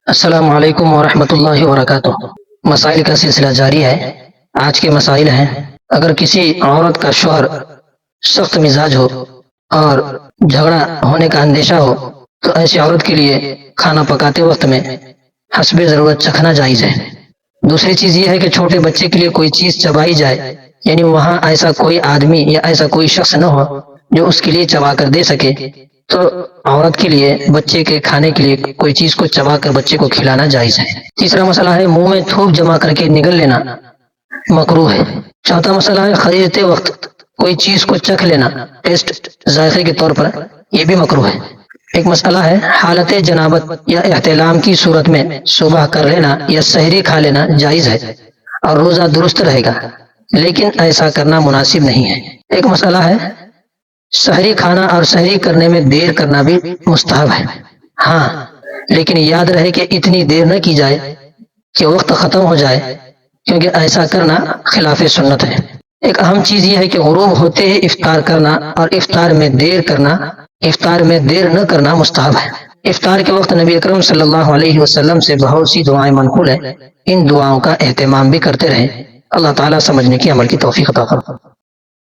السلام علیکم ورحمۃ اللہ وبرکاتہ۔ مسائل کا سلسلہ جاری ہے۔ آج کے مسائل ہیں: اگر کسی عورت کا شوہر سخت مزاج ہو اور جھگڑا ہونے کا اندیشہ ہو تو ایسی عورت کے لیے کھانا پکاتے وقت میں حسب ضرورت چکھنا جائز ہے۔ دوسری چیز یہ ہے کہ چھوٹے بچے کے لیے کوئی چیز چبائی جائے، یعنی وہاں ایسا کوئی آدمی یا ایسا کوئی شخص نہ ہو جو اس کے لیے چبا کر دے سکے، تو عورت کے لیے بچے کے کھانے کے لیے کوئی چیز کو چبا کر بچے کو کھلانا جائز ہے۔ تیسرا مسئلہ ہے منہ میں تھوک جمع کر کے نگل لینا مکروہ ہے۔ چوتھا مسئلہ ہے خریدتے وقت کوئی چیز کو چکھ لینا ٹیسٹ ذائقے کے طور پر، یہ بھی مکروہ ہے۔ ایک مسئلہ ہے حالت جنابت یا احتلام کی صورت میں صبح کر لینا یا سحری کھا لینا جائز ہے اور روزہ درست رہے گا، لیکن ایسا کرنا مناسب نہیں ہے۔ ایک مسئلہ ہے سحری کھانا اور سحری کرنے میں دیر کرنا بھی مستحب ہے، ہاں لیکن یاد رہے کہ اتنی دیر نہ کی جائے کہ وقت ختم ہو جائے، کیونکہ ایسا کرنا خلاف سنت ہے۔ ایک اہم چیز یہ ہے کہ غروب ہوتے ہی افطار کرنا اور افطار میں دیر نہ کرنا مستحب ہے۔ افطار کے وقت نبی اکرم صلی اللہ علیہ وسلم سے بہت سی دعائیں منقول ہیں، ان دعاؤں کا اہتمام بھی کرتے رہیں۔ اللہ تعالیٰ سمجھنے کی عمل کی توفیق عطا فرمائے۔